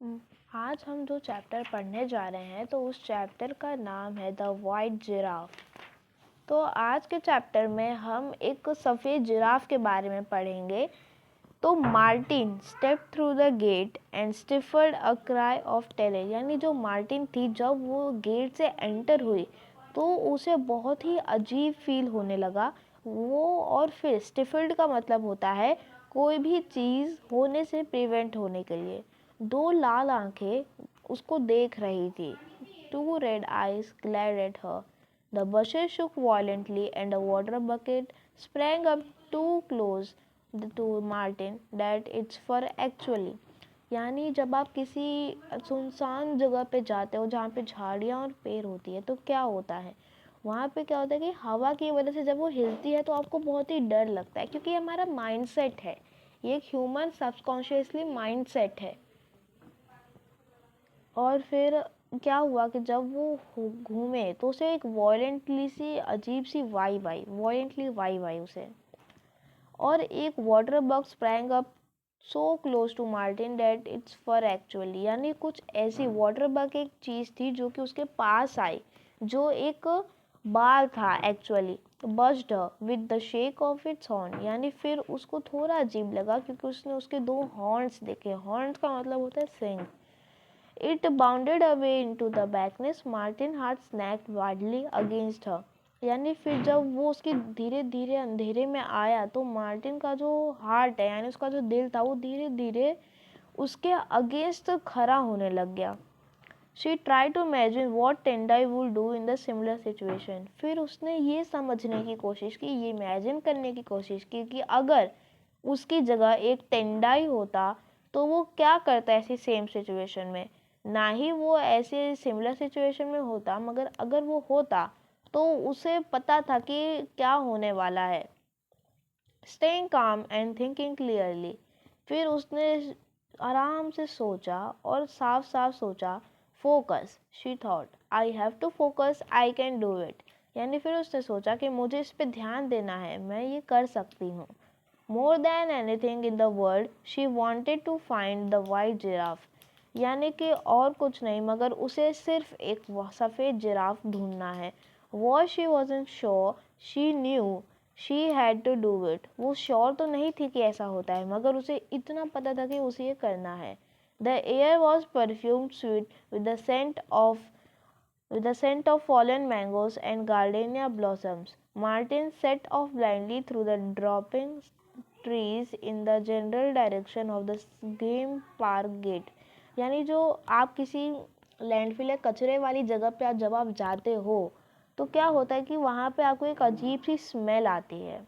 हम्म, आज हम जो चैप्टर पढ़ने जा रहे हैं तो उस चैप्टर का नाम है द वाइट जिराफ। तो आज के चैप्टर में हम एक सफ़ेद जिराफ के बारे में पढ़ेंगे। तो Martin step through the gate and stifled a cry of terror, यानी जो मार्टिन थी जब वो गेट से एंटर हुई तो उसे बहुत ही अजीब फील होने लगा वो। और फिर स्टिफर्ड का मतलब होता है कोई भी चीज़ होने से प्रिवेंट होने के लिए। दो लाल आंखें उसको देख रही थी। Two red eyes glared at her. The bushes shook violently and a water bucket sprang up too close to Martin that its fur actually, यानी जब आप किसी सुनसान जगह पे जाते हो जहाँ पे झाड़ियाँ और पेड़ होती है तो क्या होता है वहाँ पे, क्या होता है कि हवा की वजह से जब वो हिलती है तो आपको बहुत ही डर लगता है, क्योंकि हमारा माइंडसेट है, ये एक ह्यूमन सबकॉन्शियसली माइंडसेट है। और फिर क्या हुआ कि जब वो घूमे तो उसे एक वॉयलेंटली सी अजीब सी वाइब आई, वॉयलेंटली वाइब आई उसे। और एक water bug sprang up so close to Martin that its fur actually, यानी कुछ ऐसी वाटर बग एक चीज़ थी जो कि उसके पास आई, जो एक बाल था actually. Buzzed with the shake of its horn, यानी फिर उसको थोड़ा अजीब लगा क्योंकि उसने उसके दो हॉर्न्स देखे। हॉर्न्स का मतलब होता है सिंग। It bounded away into the blackness. Martin heart snapped wildly against her. यानी फिर जब वो उसकी धीरे धीरे अंधेरे में आया तो मार्टिन का जो हार्ट है यानी उसका जो दिल था वो धीरे धीरे उसके अगेंस्ट खड़ा होने लग गया। She tried to imagine what Tendai would do in the similar situation. फिर उसने ये समझने की कोशिश की, ये इमेजिन करने की कोशिश की कि अगर उसकी जगह एक टेंडाई होता तो वो क्या करता ऐसी सेम सिचुएशन में। ना ही वो ऐसे सिमिलर सिचुएशन में होता, मगर अगर वो होता तो उसे पता था कि क्या होने वाला है। स्टेइंग काम एंड थिंकिंग क्लियरली, फिर उसने आराम से सोचा और साफ साफ सोचा। Focus, she thought, I have to focus, I can do it, यानी फिर उसने सोचा कि मुझे इस पे ध्यान देना है, मैं ये कर सकती हूँ। More than anything in the world she wanted to find the white giraffe, यानी कि और कुछ नहीं मगर उसे सिर्फ एक सफ़ेद जिराफ ढूंढना है। Was she wasn't sure, she knew she had to do it, वो श्योर तो नहीं थी कि ऐसा होता है मगर उसे इतना पता था कि उसे ये करना है। The air was perfumed sweet with the scent of fallen mangoes and gardenia blossoms. Martin set off blindly through the dropping trees in the general direction of the game park gate. यानी जो आप किसी landfill या कचरे वाली जगह पे जब आप जाते हो तो क्या होता है कि वहाँ पे आपको एक अजीब सी स्मेल आती है,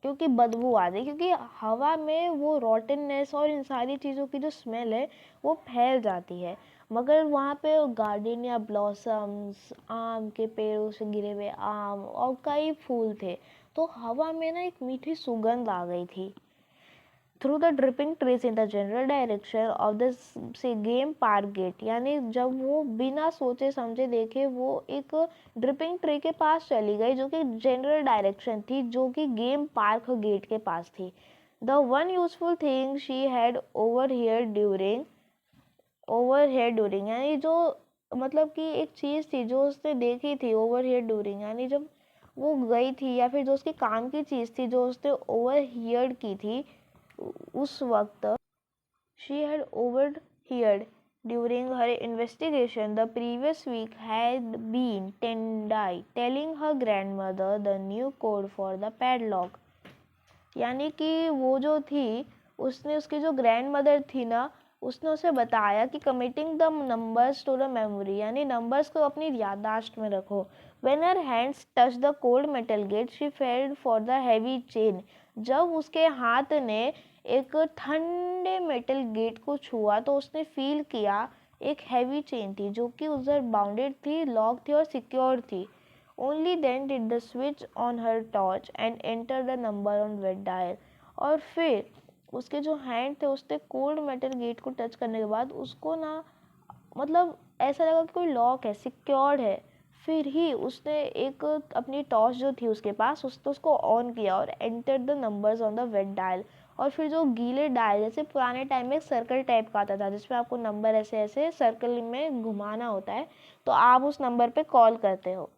क्योंकि बदबू आती है, क्योंकि हवा में वो रॉटननेस और इन सारी चीज़ों की जो स्मेल है वो फैल जाती है। मगर वहाँ पे गार्डनिया ब्लॉसम्स, आम के पेड़ों से गिरे हुए आम और कई फूल थे, तो हवा में ना एक मीठी सुगंध आ गई थी। Through the dripping trees in the general direction of the game park gate, यानी जब वो बिना सोचे समझे देखे वो एक ड्रिपिंग ट्री के पास चली गई जो कि जनरल डायरेक्शन थी, जो कि गेम पार्क गेट के पास थी। The one useful thing she had over during, यानी जो मतलब कि एक चीज़ थी जो उसने देखी थी ओवर हियर ड्यूरिंग, यानी जब वो गई थी या फिर जो उसके काम की चीज़ थी जो उसने ओवर हियर की थी उस वक्त। She had overheard during her investigation the previous week had been Tendai telling her grandmother the new code for the padlock, यानी कि वो जो थी उसने उसकी जो ग्रैंड मदर थी ना उसने उसे बताया कि committing the numbers to the memory, यानी नंबर्स को अपनी याददाश्त में रखो। When her hands touch the cold metal gate she felt for the heavy chain, जब उसके हाथ ने एक ठंडे मेटल गेट को छुआ तो उसने फील किया एक हैवी चेन थी जो कि उधर बाउंडेड थी, लॉक थी और सिक्योर थी। Only then did the switch on her torch and enter the number on red dial, और फिर उसके जो हैंड थे उसने कोल्ड मेटल गेट को टच करने के बाद उसको ना मतलब ऐसा लगा कि कोई लॉक है, सिक्योर्ड है। फिर ही उसने एक अपनी टॉर्च जो थी उसके पास उसने उसको ऑन किया और enter the numbers on the red dial, और फिर जो गीले डायल, जैसे पुराने टाइम में एक सर्कल टाइप का आता था जिसमें आपको नंबर ऐसे ऐसे सर्कल में घुमाना होता है, तो आप उस नंबर पे कॉल करते हो।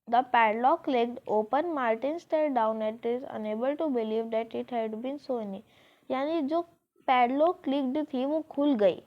The padlock clicked open. Martin stared down at it, unable to believe that it had been so near. यानी जो पैडलॉक क्लिक्ड थी वो खुल गई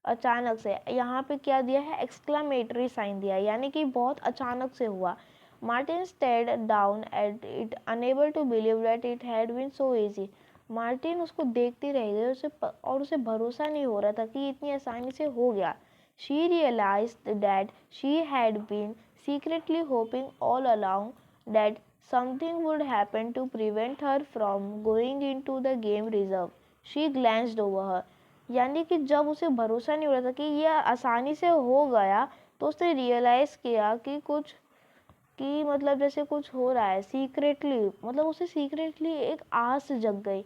अचानक से। यहाँ पे क्या दिया है, एक्सक्लामेटरी साइन दिया, यानी कि बहुत अचानक से हुआ। Martin stared down at it unable to believe that it had been so easy. Martin उसको देखती रह गई और उसे भरोसा नहीं हो रहा था कि इतनी आसानी से हो गया। She realised that she had been secretly hoping all along that something would happen to prevent her from going into the game reserve. She glanced over her. यानी कि जब उसे भरोसा नहीं हो रहा था कि यह आसानी से हो गया, तो उसने रियलाइज किया कि मतलब जैसे कुछ हो रहा है सीक्रेटली, मतलब उसे सीक्रेटली एक आस जग गई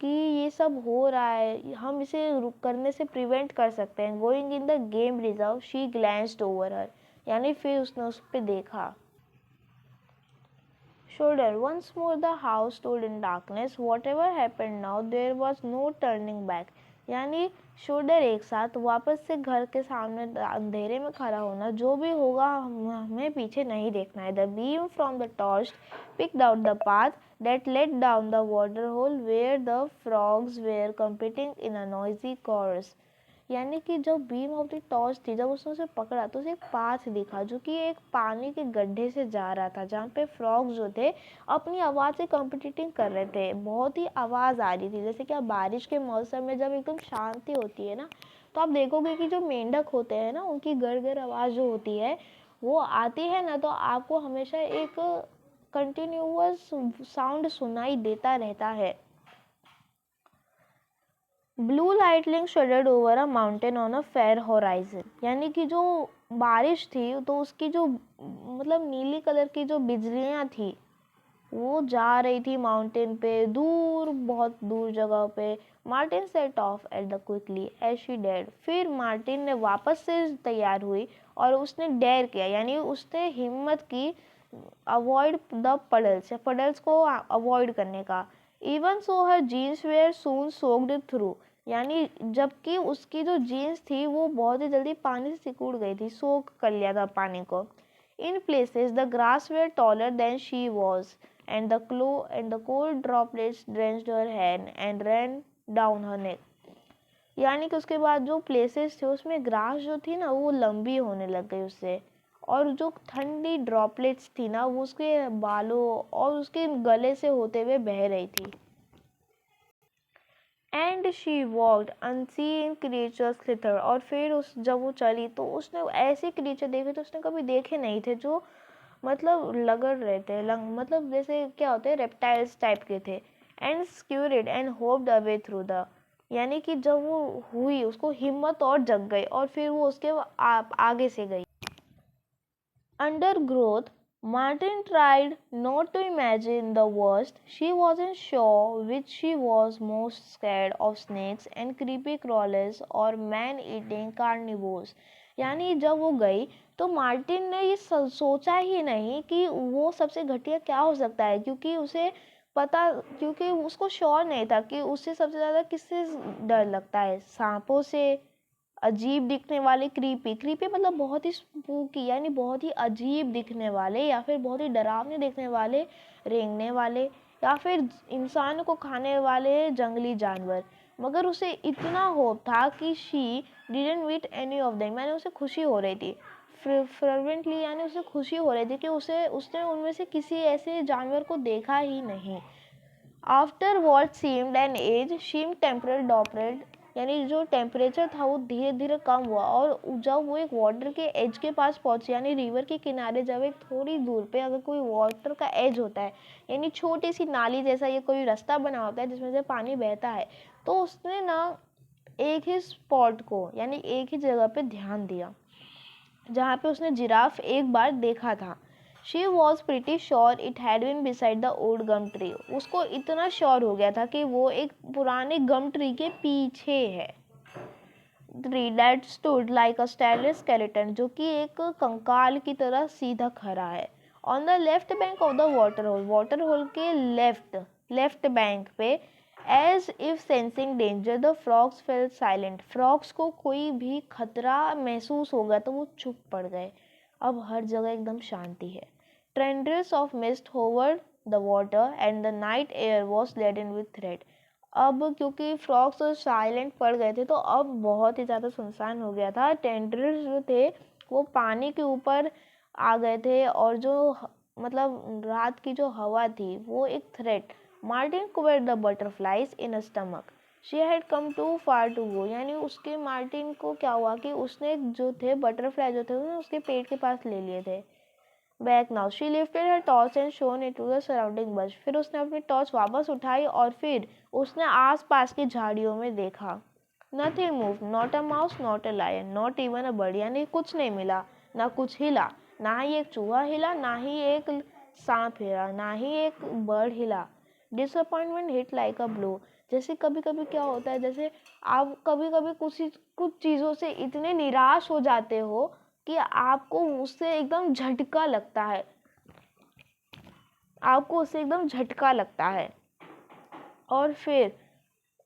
कि ये सब हो रहा है, हम इसे करने से प्रिवेंट कर सकते हैं। Going in the game reserve, she glanced over her, यानी फिर उसने उस पर देखा। Shoulder. Once more the house stood in darkness. Whatever happened now, there was no turning back. यानी शोल्डर एक साथ वापस से घर के सामने अंधेरे में खड़ा होना, जो भी होगा हमें पीछे नहीं देखना है। The beam from the torch picked out the path that led down the water hole where the frogs were competing in a noisy chorus. यानी कि जब बीम ऑफ द टॉर्च थी, जब उसने उसे पकड़ा तो उसे एक पाथ दिखा जो कि एक पानी के गड्ढे से जा रहा था, जहाँ पे फ्रॉग्स जो थे अपनी आवाज़ से कॉम्पिटिटिंग कर रहे थे। बहुत ही आवाज़ आ रही थी, जैसे कि आप बारिश के मौसम में जब एकदम शांति होती है ना, तो आप देखोगे कि जो मेंढक होते हैं ना, उनकी गड़गड़ आवाज़ जो होती है वो आती है ना, तो आपको हमेशा एक कंटिन्यूअस साउंड सुनाई देता रहता है। Blue lightning shuddered over a mountain on a fair horizon. यानी कि जो बारिश थी तो उसकी जो मतलब नीली कलर की जो बिजलियाँ थी वो जा रही थी माउंटेन पे, दूर, बहुत दूर जगह पे। Martin set off at the quickly as she डेड। फिर मार्टिन ने वापस से तैयार हुई और उसने डेयर किया, यानी उसने हिम्मत की अवॉइड द पडल्स, पडल्स को अवॉइड करने का। Even so her jeans were soon soaked through, यानी जबकि उसकी जो जीन्स थी वो बहुत ही जल्दी पानी से सिकुड़ गई थी, सोक कर लिया था पानी को। In places the grass were taller than she was and the cold droplets drenched her hand and ran down her neck. यानी कि उसके बाद जो प्लेसेस थे उसमें ग्रास जो थी ना वो लंबी होने लग गई उससे, और जो ठंडी ड्रॉपलेट्स थी ना वो उसके बालों और उसके गले से होते हुए बह रही थी। And she walked unseen creatures slither, और फिर जब वो चली तो उसने ऐसे क्रिएचर देखे तो उसने कभी देखे नहीं थे, जो मतलब लगड़ रहे थे, मतलब जैसे क्या होते हैं रेप्टाइल्स टाइप के थे। And scurried and hopped away through the, यानी कि जब वो हुई उसको हिम्मत और जग गई और फिर वो उसके आगे से गई। Under growth, Martin tried not to imagine the worst. She wasn't sure which she was most scared of, snakes and creepy crawlers or man-eating carnivores. यानी जब वो गई तो मार्टिन ने ये सोचा ही नहीं कि वो सबसे घटिया क्या हो सकता है, क्योंकि उसको श्योर नहीं था कि उससे सबसे ज़्यादा किससे डर लगता है, सांपों से, अजीब दिखने वाले क्रीपी मतलब बहुत ही स्पूकी, यानी बहुत ही अजीब दिखने वाले, या फिर बहुत ही डरावने दिखने वाले रेंगने वाले, या फिर इंसान को खाने वाले जंगली जानवर। मगर उसे इतना होप था कि she didn't meet any of them, यानी उसे खुशी हो रही थी फर्वेंटली, यानी उसे खुशी हो रही थी कि उसने उनमें से किसी ऐसे जानवर को देखा ही नहीं। After what seemed an age, शीम टेम्परल डॉपरेट, यानी जो टेम्परेचर था वो धीरे धीरे कम हुआ, और जब वो एक वाटर के एज के पास पहुंची, यानी रिवर के किनारे, जब एक थोड़ी दूर पे अगर कोई वाटर का एज होता है, यानी छोटी सी नाली जैसा ये कोई रास्ता बना होता है जिसमें से पानी बहता है, तो उसने ना एक ही स्पॉट को, यानी एक ही जगह पे ध्यान दिया जहाँ पे उसने जिराफ एक बार देखा था। She was pretty sure it had been beside the old gum tree. उसको इतना श्योर हो गया था कि वो एक पुराने गम ट्री के पीछे है। Tree that stood like a stately skeleton, जो कि एक कंकाल की तरह सीधा खड़ा है। On the left bank of the water hole के लेफ्ट बैंक पे as if sensing danger the frogs felt silent. Frogs को कोई भी खतरा महसूस होगा तो वो चुप पड़ गए। अब हर जगह एकदम शांति है। Tendrils of mist hovered the water and the night air was laden with threat. अब क्योंकि फ्रॉग्स तो साइलेंट पड़ गए थे तो अब बहुत ही ज़्यादा सुनसान हो गया था। टेंड्रिल्स जो थे वो पानी के ऊपर आ गए थे और जो मतलब रात की जो हवा थी वो एक threat. Martin curbed the butterflies in a stomach she had come too far to go. यानी उसके मार्टिन को क्या हुआ कि उसने जो थे बटरफ्लाई जो थे उन्हें उसके पेट के पास ले लिए थे। Back now she lifted her torch and shone it to the surrounding bush. फिर उसने अपनी टॉर्च वापस उठाई और फिर उसने आस पास की झाड़ियों में देखा। Nothing move, not a mouse, not a lion, not even a bird. यानी कुछ नहीं मिला, ना कुछ हिला, ना ही एक चूहा हिला, ना ही एक सांप हिला, ना ही एक बर्ड हिला। Disappointment hit like a blow. जैसे कभी कभी क्या होता है, जैसे आप कभी कभी कुछ चीज़ों से इतने निराश हो जाते हो कि आपको उससे एकदम झटका लगता है, आपको उससे एकदम झटका लगता है। और फिर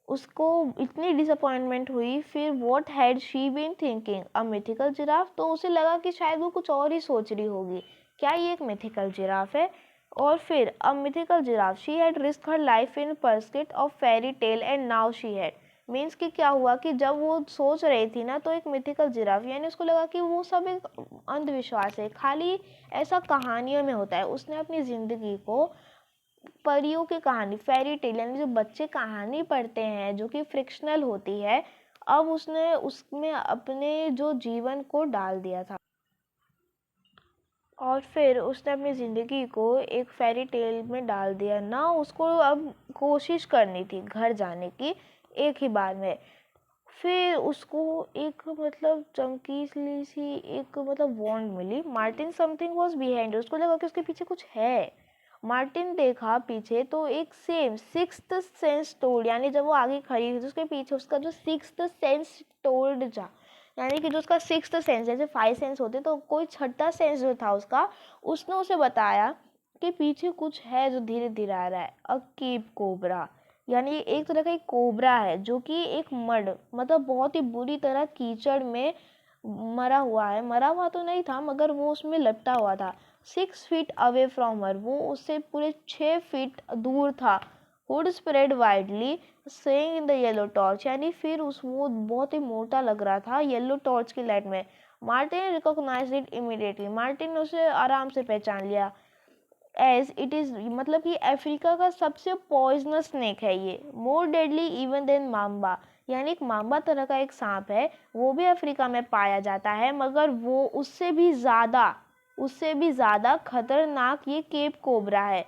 उसको इतनी डिसअपॉइंटमेंट हुई। फिर what had she been thinking, a mythical giraffe. तो उसे लगा कि शायद वो कुछ और ही सोच रही होगी, क्या ये एक मिथिकल जिराफ है। और फिर a mythical giraffe she had risk her life in pursuit of fairy tale and now she had. Means कि क्या हुआ कि जब वो सोच रही थी ना तो एक मिथिकल जिराफ, यानी उसको लगा कि वो सब एक अंधविश्वास है, खाली ऐसा कहानियों में होता है। उसने अपनी ज़िंदगी को परियों की कहानी, फेरी टेल, यानी जो बच्चे कहानी पढ़ते हैं जो कि फ्रिक्शनल होती है, अब उसने उसमें अपने जो जीवन को डाल दिया था। और फिर उसने अपनी ज़िंदगी को एक फेरी टेल में डाल दिया ना। उसको अब कोशिश करनी थी घर जाने की एक ही बार में। फिर उसको एक मतलब चमकीली सी एक मतलब वॉन्ड मिली। Martin something was behind. उसको लगा कि उसके पीछे कुछ है। मार्टिन देखा पीछे तो एक सेम सिक्स्थ सेंस टोल्ड, यानी जब वो आगे खड़ी थी तो उसके पीछे उसका जो सिक्स्थ सेंस टोल्ड जा, यानी कि जो उसका सिक्स्थ सेंस, जैसे 5 सेंस होते तो कोई छठा सेंस जो था उसका, उसने उसे बताया कि पीछे कुछ है जो धीरे धीरे आ रहा है। अ केप कोबरा, यानी एक तरह का एक कोबरा है जो कि एक मड मतलब बहुत ही बुरी तरह कीचड़ में मरा हुआ है। मरा हुआ तो नहीं था मगर वो उसमें लपटा हुआ था। 6 फीट अवे फ्रॉम हर, वो उससे पूरे 6 फीट दूर था। Hood spread widely saying in the yellow torch, यानी फिर उस वो बहुत ही मोटा लग रहा था येलो टॉर्च की लाइट में। Martin recognised it immediately, Martin ने उसे आराम से पहचान लिया। एज इट इज़, मतलब कि अफ्रीका का सबसे पॉइजनस स्नेक है ये, more deadly even than mamba, यानी एक माम्बा तरह का एक सांप है, वो भी अफ्रीका में पाया जाता है मगर वो उससे भी ज़्यादा खतरनाक ये केप कोबरा है।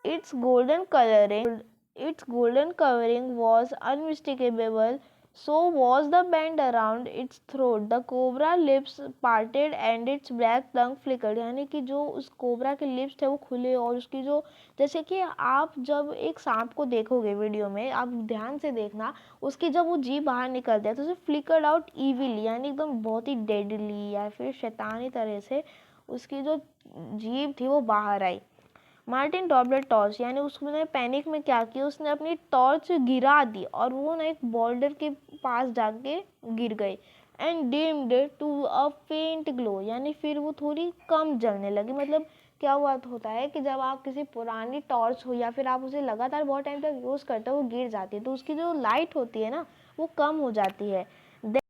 Its golden covering was unmistakable, so was the band around its throat. The cobra lips parted and its black tongue flickered, यानी कि जो उस कोबरा के लिप्स थे वो खुले और उसकी जो, जैसे कि आप जब एक सांप को देखोगे वीडियो में, आप ध्यान से देखना, उसकी जब वो जीभ बाहर निकलती है तो उसे फ्लिकर्ड आउट इविली, यानी एकदम बहुत ही डेडली या फिर शैतानी तरह से उसकी जो जीभ थी वो बाहर आई। मार्टिन ड्रॉप्ड द टॉर्च, यानी उसने पैनिक में क्या किया, उसने अपनी टॉर्च गिरा दी और वो ना एक बोल्डर के पास जाके गिर गई। एंड डिम्ड टू अ फेंट ग्लो, यानी फिर वो थोड़ी कम जलने लगी। मतलब क्या हुआ होता है कि जब आप किसी पुरानी टॉर्च हो या फिर आप उसे लगातार बहुत टाइम तक यूज़ करते हो वो गिर जाती है तो उसकी जो लाइट होती है ना वो कम हो जाती है।